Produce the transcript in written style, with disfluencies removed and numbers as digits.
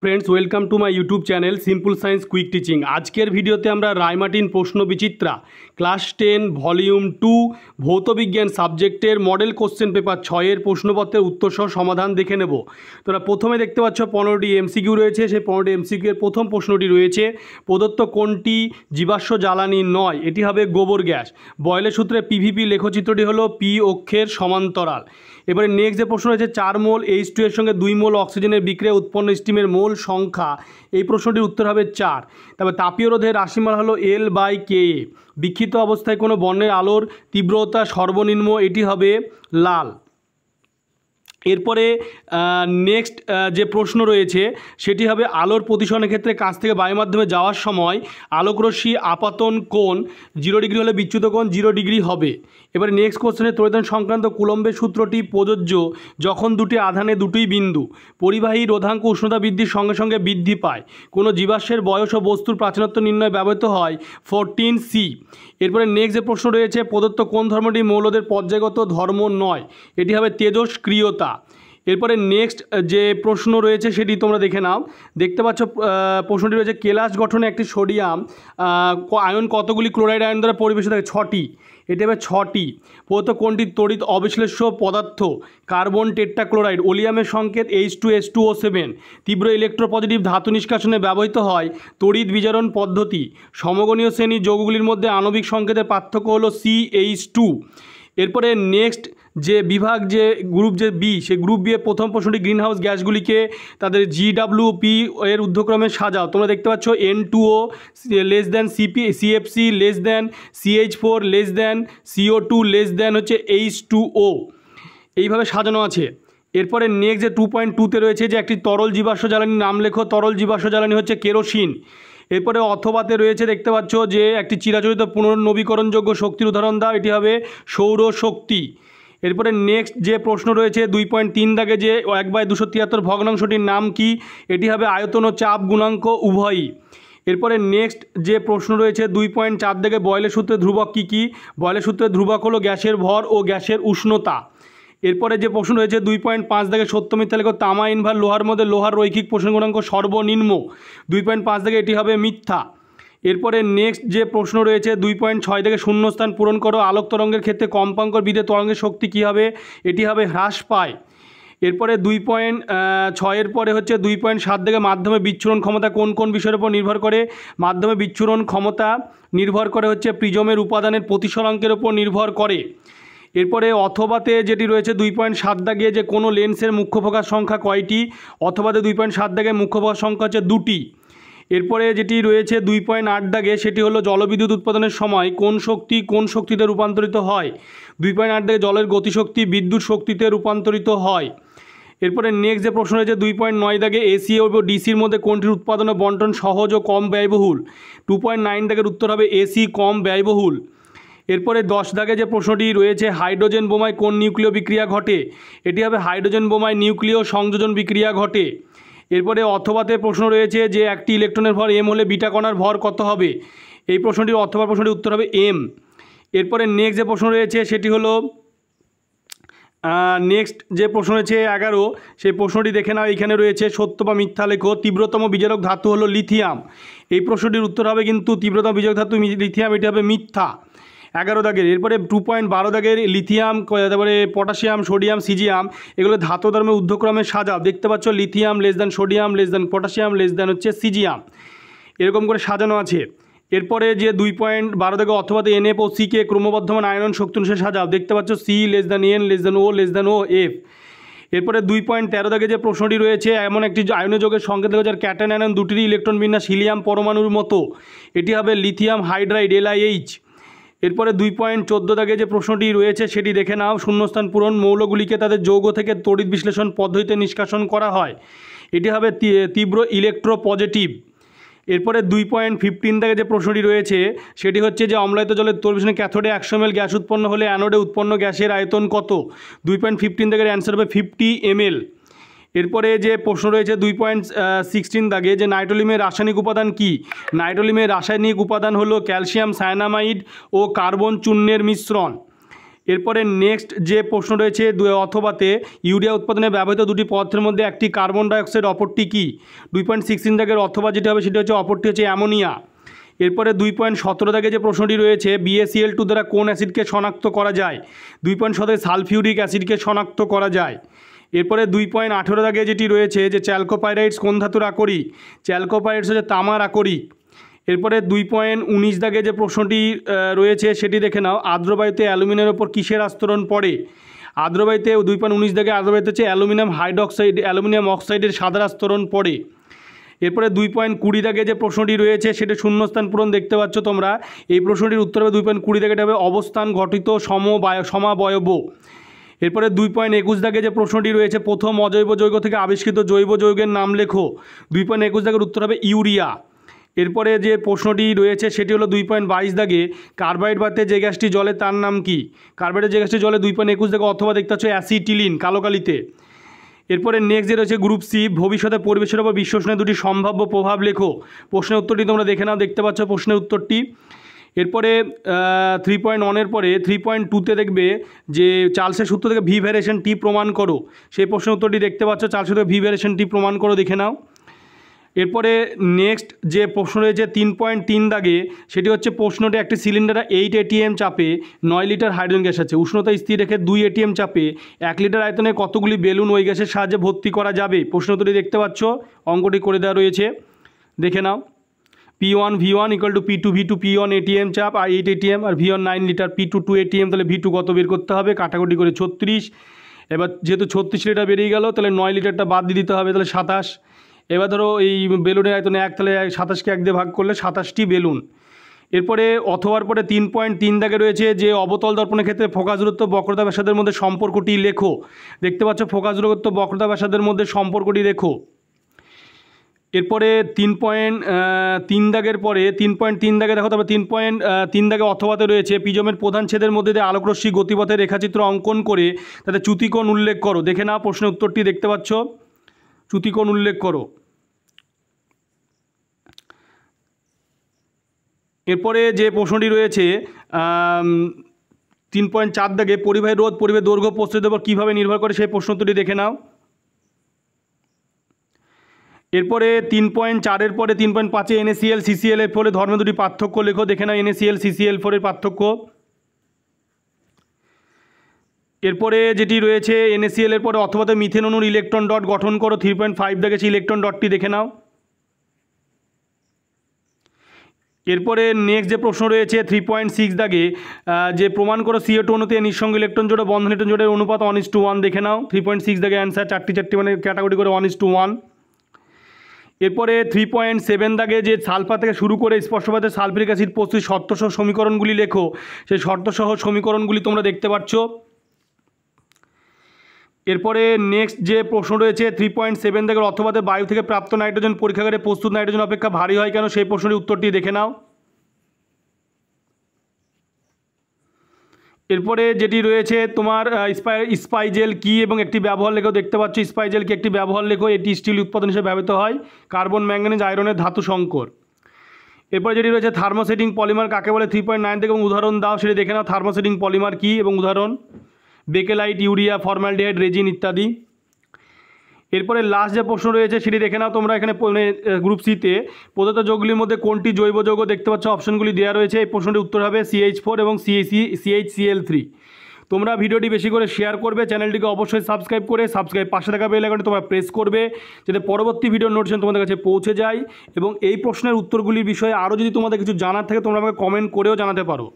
Friends welcome to my YouTube channel simple science quick teaching. आजकेर भिडियोते आमरा रायमार्टिन प्रश्न विचित्रा क्लास 10 भल्यूम 2 भौत विज्ञान सब्जेक्टर मॉडल कोश्चेन पेपर 6 एर प्रश्नपत्रेर उत्तर सह समाधान देखे नेब। तोरा प्रथमे देखते पाচ্ছ 15টি एमसिकिউ रयेছে। সেই 15টি एमसिकिউ এর প্রথম প্রশ্নটি রয়েছে প্রদত্ত কোনটি জীবাশ্ম জ্বালানি নয়? এটি হবে গোবর গ্যাস। বয়লের সূত্রে পিভিপি লেখচিত্রটি হলো পি অক্ষের সমান্তরাল। এবারে নেক্সট যে প্রশ্ন রয়েছে 4 মোল H2 এর সঙ্গে 2 মোল অক্সিজেনের বিক্রিয়ায় উৎপন্ন স্টিমের মোল সংখ্যা, এই প্রশ্নটির উত্তর হবে 4। তবে তাপীয় রোধের রাশিমালা হলো L/Ka। বিক্ষিপ্ত অবস্থায় কোনো বর্ণের আলোর তীব্রতা সর্বনিম্ন, এটি হবে লাল। এরপরে নেক্সট যে প্রশ্ন রয়েছে সেটি হবে আলোর প্রতিসরণের ক্ষেত্রে কাছ থেকে বায়ু মাধ্যমে যাওয়ার সময় আলোকরশ্মি আপাতন কোণ 0 ডিগ্রি হলে বিচ্যুত কোণ 0 ডিগ্রি হবে। এবারে নেক্সট কোশ্চেনে ত্বরিতন সংক্রান্ত কুলম্বের সূত্রটি প্রযোজ্য যখন দুটি আধানে দুটোই বিন্দু পরিবাহী রোধাঙ্ক উষ্ণতা বৃদ্ধির সঙ্গে সঙ্গে বৃদ্ধি পায়। কোনো জীবাশ্মের বয়স ও বস্তুর প্রাচীনত্ব নির্ণয়ে ব্যবহৃত হয় 14C। এরপরে নেক্সট যে প্রশ্ন রয়েছে প্রদত্ত কোন ধর্মটি মৌলদের পর্যায়গত ধর্ম নয়? এটি হবে তেজস্ক্রিয়তা। এরপরে নেক্সট যে প্রশ্ন রয়েছে সেটি তোমরা দেখে নাও। দেখতে পাচ্ছ প্রশ্নটি রয়েছে কেলাস গঠনে একটি সোডিয়াম আয়ন কতগুলি ক্লোরাইড আয়ন দ্বারা পরিবেশিত থাকে? 6টি। এটি হবে 6টি। প্রদত্ত কোনটি তড়িৎ অবিশ্লেষ্য পদার্থ? Carbon tetrachloride. ওলিয়ামের সংকেত H2SO7। তীব্র ইলেকট্রোপজিটিভ ধাতু নিষ্কাশনে ব্যবহৃত হয় তড়িৎ বিজারণ পদ্ধতি। সমগণীয় শ্রেণীর যৌগগুলির মধ্যে আণবিক সংকেতের পার্থক্য হলো CH2। এরপরে নেক্সট যে বিভাগ যে গ্রুপ যে বি, সেই গ্রুপ বি এর প্রথম প্রশ্নটি গ্রিনহাউস গ্যাসগুলিকে তাদের GWP এর ঊর্ধ্বক্রমে সাজাও। তোমরা দেখতে পাচ্ছ N2O less than CFC less than CH4 less than CO2 less than হচ্ছে H2O, এইভাবে সাজানো আছে। এরপরে নেক্সট যে 2.2তে রয়েছে যে একটি তরল জীবাশ্ম জ্বালানির নাম লেখো। তরল জীবাশ্ম জ্বালানি হচ্ছে কেরোসিন। এরপরে অথবাতে রয়েছে দেখতে পাচ্ছ যে একটি চিরাচরিত পুনর্নবীকরণযোগ্য শক্তির উদাহরণ দাও, এটি হবে সৌরশক্তি। এরপরে নেক্সট যে প্রশ্ন রয়েছে 2.3 দাগে যে 1/273 ভগ্নাংশটির নাম কি? এটি হবে আয়তন ও চাপ গুণাঙ্ক উভয়ই। এরপরে নেক্সট যে প্রশ্ন রয়েছে 2.4 দাগে বয়লের সূত্রে ধ্রুবক কী কী? বয়লের সূত্রে ধ্রুবক হলো গ্যাসের ভর ও গ্যাসের উষ্ণতা। এরপরে যে প্রশ্ন রয়েছে 2.5 দাগে সত্য মিথ্যা লেখো। তামা ইনভার লোহার মধ্যে লোহার রৈখিক পোষণ গুণাঙ্ক সর্বনিম্ন। 2.5 দাগে এটি হবে মিথ্যা। এরপরে নেক্সট যে প্রশ্ন রয়েছে 2.6 থেকে শূন্যস্থান পূরণ করো। আলোক তরঙ্গের ক্ষেত্রে কম্পাঙ্কর বিধে তরঙ্গের শক্তি কী হবে? এটি হবে হ্রাস পায়। এরপরে 2.6 এর পরে হচ্ছে 2.7 থেকে মাধ্যমে বিচ্ছুরণ ক্ষমতা কোন কোন বিষয়ের উপর নির্ভর করে? মাধ্যমে বিচ্ছুরণ ক্ষমতা নির্ভর করে হচ্ছে প্রিজমের উপাদানের প্রতিসরাঙ্কের উপর নির্ভর করে। এরপরে অথবাতে যেটি রয়েছে 2.7 দাগে যে কোনো লেন্সের মুখ্য ফোকাস সংখ্যা কয়টি? অথবাতে 2.7 দাগে মুখ্য ফোকাস সংখ্যা হচ্ছে 2টি। এরপরে যেটি রয়েছে 2.8 দাগে সেটি হলো জলবিদ্যুৎ উৎপাদনের সময় কোন শক্তি কোন শক্তিতে রূপান্তরিত হয়? 2.8 দাগে জলের গতিশক্তি বিদ্যুৎ শক্তিতে রূপান্তরিত হয়। এরপরে নেক্সট যে প্রশ্ন রয়েছে 2.9 দাগে এসি ও ডিসির মধ্যে কোনটির উৎপাদন ও বন্টন সহজ ও কম ব্যয়বহুল? 2.9 দাগের উত্তর হবে এসি কম ব্যয়বহুল। এরপরে 10 দাগে যে প্রশ্নটি রয়েছে হাইড্রোজেন বোমায় কোন নিউক্লিয় বিক্রিয়া ঘটে? এটি হবে হাইড্রোজেন বোমায় নিউক্লিয় সংযোজন বিক্রিয়া ঘটে। এরপরে অথবাতে প্রশ্ন রয়েছে যে একটি ইলেকট্রনের ভর m হলে বিটা কণার ভর কত হবে? এই প্রশ্নটির অথবা প্রশ্নটির উত্তর হবে m। এরপরে নেক্সট যে প্রশ্ন রয়েছে সেটি হলো নেক্সট যে প্রশ্ন রয়েছে 11, সেই প্রশ্নটি দেখে নাও। এইখানে রয়েছে সত্য বা মিথ্যা লেখো। তীব্রতম বিজারক ধাতু হলো লিথিয়াম। এই প্রশ্নটির উত্তর হবে কিন্তু তীব্রতম বিজারক ধাতু লিথিয়াম, এটি হবে মিথ্যা। 11 দাগের। এরপরে 2.12 দাগের লিথিয়াম, তারপরে পটাশিয়াম, সোডিয়াম, সিজিয়াম এগুলো ধাতু ধর্মের ঊর্ধ্বক্রমে সাজাও। দেখতে পাচ্ছ lithium less than sodium less than potassium less than হচ্ছে সিজিয়াম, এরকম করে সাজানো আছে। এরপরে যে 2.12 দাগে অথবা NF ও সিকে ক্রমবর্ধমান আয়নন শক্তি অনুসারে সাজাও। দেখতে পাচ্ছ C less than N less than O less than O F. এরপরে 2.13 দাগে যে প্রশ্নটি রয়েছে এমন একটি আয়নীয় যৌগের সংকেত লেখো যার ক্যাটায়ন আয়ন দুটিরই ইলেকট্রন বিন্যাস হিলিয়াম পরমাণুর মতো। এটি হবে লিথিয়াম হাইড্রাইড LiH। এরপরে 2.14 দাগে যে প্রশ্নটি রয়েছে সেটি দেখে নাও। শূন্যস্থান পূরণ। মৌলগুলিকে তাদের যৌগ থেকে তড়িৎ বিশ্লেষণ পদ্ধতিতে নিষ্কাশন করা হয়, এটি হবে তীব্র ইলেকট্রোপজিটিভ। এরপরে 2.15 দাগে যে প্রশ্নটি রয়েছে সেটি হচ্ছে যে অম্লায়িত জলের তরবিষণে ক্যাথোডে 100 ml গ্যাস উৎপন্ন হলে অ্যানোডে উৎপন্ন গ্যাসের আয়তন কত? 2.15 দাগের অ্যান্সার হবে 50 ml। এরপরে যে প্রশ্ন রয়েছে 2.16 দাগে যে নাইট্রোলিমের রাসায়নিক উপাদান কি? নাইট্রোলিমের রাসায়নিক উপাদান হলো ক্যালসিয়াম সায়ানামাইড ও কার্বন চূর্ণের মিশ্রণ। এরপরে নেক্সট যে প্রশ্ন রয়েছে অথবাতে ইউরিয়া উৎপাদনে ব্যবহৃত দুটি পদার্থের মধ্যে একটি কার্বন ডাইঅক্সাইড, অপরটি কি? 2.16 দাগের অথবা যেটা হবে সেটা হচ্ছে অপরটি হচ্ছে অ্যামোনিয়া। এরপরে 2.17 দাগে যে প্রশ্নটি রয়েছে BaCl2 দ্বারা কোন অ্যাসিডকে শনাক্ত করা যায়? 2.17 সালফিউরিক অ্যাসিডকে শনাক্ত করা যায়। এরপরে 2.18 দাগে যেটি রয়েছে যে চ্যালকোপাইরাইডস কোন ধাতুর আকরিক? চ্যালকোপাইরাইডস হচ্ছে তামার আকরিক। এরপরে 2.19 দাগে যে প্রশ্নটি রয়েছে সেটি দেখে নাও, আর্দ্রবায়ুতে অ্যালুমিনিয়ামের ওপর কিসের আস্তরণ পড়ে? আর্দ্রবায়ুতে 2.19 দাগে আর্দ্রবায়ুতে হচ্ছে অ্যালুমিনিয়াম অক্সাইডের সাদা আস্তরণ পড়ে। এরপরে 2.20 দাগে যে প্রশ্নটি রয়েছে সেটা শূন্যস্থান পূরণ দেখতে পাচ্ছ তোমরা। এই প্রশ্নটির উত্তর হবে 2.20 দাগে হবে অবস্থান ঘটিত সমাবয়ব। এরপরে 2.21 দাগে যে প্রশ্নটি রয়েছে প্রথম অজৈব যৌগ থেকে আবিষ্কৃত জৈব যৌগের নাম লেখো। 2.21 দাগের উত্তর হবে ইউরিয়া। এরপরে যে প্রশ্নটি রয়েছে সেটি হলো 2.22 দাগে কার্বাইড বাতে যে গ্যাসটি জলে তার নাম কি? কার্বাইডের যে গ্যাসটি জলে 2.21 দাগে অথবা দেখতে পাচ্ছ অ্যাসিটিলিন, কালো কালিতে। এরপরে নেক্সট যে রয়েছে গ্রুপ সি, ভবিষ্যতে পরিবেশের ওপর বিশ্ব উষ্ণায়নের দুটি সম্ভাব্য প্রভাব লেখো। প্রশ্নের উত্তরটি তোমরা দেখে নাও, দেখতে পাচ্ছ প্রশ্নের উত্তরটি। এরপরে 3.1 পরে 3.2তে দেখবে যে চার্লসের সূত্র থেকে ভি ভ্যারিয়েশন টি প্রমাণ করো। সেই প্রশ্নের উত্তরটি দেখতে পাচ্ছ, চার্লসের থেকে ভি ভ্যারিয়েশন টি প্রমাণ করো, দেখে নাও। এরপরে নেক্সট যে প্রশ্ন রয়েছে 3.3 দাগে সেটি হচ্ছে প্রশ্নটি একটি সিলিন্ডারে 8 ATM চাপে 9 লিটার হাইড্রোজেন গ্যাস আছে, উষ্ণতা স্থির রেখে 2 ATM চাপে 1 লিটার আয়তনে কতগুলি বেলুন ওই গ্যাসের সাহায্যে ভর্তি করা যাবে? প্রশ্ন উত্তরটি দেখতে পাচ্ছ, অঙ্কটি করে দেওয়া রয়েছে, দেখে নাও। P1 V1 = P2 V2, P1 ATM চাপ আর 8 ATM আর V1 9 লিটার, P2 2 ATM, তাহলে V2 কত বের করতে হবে? কাটাকুটি করে 36। এবার যেহেতু 36 লিটার বেরিয়ে গেল তাহলে 9 লিটারটা বাদ দিয়ে দিতে হবে, তাহলে 27। এবার ধরো এই বেলুনের আয়তনে 1, তাহলে 27কে 1 দিয়ে ভাগ করলে 27টি বেলুন। এরপরে অথবার পরে 3.3 দাগে রয়েছে যে অবতল দর্পণের ক্ষেত্রে ফোকাস দূরত্ব বক্রতা ব্যাসার্ধের মধ্যে সম্পর্কটি লেখো। দেখতে পাচ্ছ ফোকাস দূরত্ব বক্রতা ব্যাসার্ধের মধ্যে সম্পর্কটি লেখো। এরপরে 3.3 দাগের পরে 3.3 দাগে দেখো, তারপরে 3.3 দাগে অথবাতে রয়েছে প্রিজমের প্রধান ছেদের মধ্যে দিয়ে আলোকরশ্মি গতিপথের রেখাচিত্র অঙ্কন করে তাতে চ্যুতিকোণ উল্লেখ করো। দেখে নাও প্রশ্নের উত্তরটি, দেখতে পাচ্ছ, চ্যুতিকোণ উল্লেখ করো। এরপরে যে প্রশ্নটি রয়েছে 3.4 দাগে পরিবাহী রোধ পরিবাহী দৈর্ঘ্য প্রস্থের উপর কীভাবে নির্ভর করে সেই প্রশ্ন উত্তরটি দেখে নাও। এরপরে 3.4 পরে 3.5 NaCl CCl এর ফলে ধর্মের দুটি পার্থক্য লেখো। দেখে নাও NaCl CCl4 এর পার্থক্য। এরপরে যেটি রয়েছে NaCl এর পরে অথবাতে মিথেন অণুর ইলেকট্রন ডট গঠন করো। 3.5 দাগে সেই ইলেকট্রন ডটটি দেখে নাও। এরপরে নেক্সট যে প্রশ্ন রয়েছে 3.6 দাগে যে প্রমাণ করো CO2 অণুতে নিঃসঙ্গ ইলেকট্রন জোড় বন্ধন ইলেকট্রন জোড়ের অনুপাত 1:1, দেখে নাও। 3.6 দাগে অ্যান্সার, চারটি মানে ক্যাটাগরি করে 1:1। এরপরে 3.7 দাগে যে সালফার থেকে শুরু করে স্পষ্টভাবে সালফিউরিক অ্যাসিড প্রস্তুত শর্তসহ সমীকরণগুলি লেখো। সেই শর্তসহ সমীকরণগুলি তোমরা দেখতে পাচ্ছ। এরপরে নেক্সট যে প্রশ্ন রয়েছে 3.7 দাগের অথবাতে বায়ু থেকে প্রাপ্ত নাইট্রোজেন পরীক্ষাগারে প্রস্তুত নাইট্রোজেন অপেক্ষা ভারী হয় কেন? সেই প্রশ্নটির উত্তরটি দেখে নাও। এরপরে যেটি রয়েছে তোমার স্পাইজেল কি এবং একটি ব্যবহার লেখো। দেখতে পাচ্ছ স্পাইজেল কি একটি ব্যবহার লেখো। এটি স্টিল উৎপাদন হিসেবে ব্যবহৃত হয়, কার্বন ম্যাঙ্গানিজ আয়রনের ধাতু সংকর। এরপরে যেটি রয়েছে থার্মোসেটিং পলিমার কাকে বলে? 3.9 থেকে এবং উদাহরণ দাও সেটি দেখে নাও। থার্মোসেটিং পলিমার কি এবং উদাহরণ? বেকেলাইট, ইউরিয়া, ফর্মালডিহাইড, রেজিন ইত্যাদি। এরপরে লাস্ট যে প্রশ্ন রয়েছে সেটি দেখে নাও তোমরা। এখানে গ্রুপ সিতে প্রদত্ত যৌগগুলির মধ্যে কোনটি জৈব যৌগ? দেখতে পাচ্ছ অপশনগুলি দেওয়া রয়েছে। এই প্রশ্নটির উত্তর হবে CH4 এবং CHCl3। তোমরা ভিডিওটি বেশি করে শেয়ার করবে, চ্যানেলটিকে অবশ্যই সাবস্ক্রাইব করে পাশে থাকা বেল আইকনটি তোমরা প্রেস করবে যাতে পরবর্তী ভিডিওর নোটিফিকেশন তোমাদের কাছে পৌঁছে যায়। এবং এই প্রশ্নের উত্তরগুলির বিষয়ে আরও যদি তোমাদের কিছু জানার থাকে তোমরা আমাকে কমেন্ট করেও জানাতে পারো।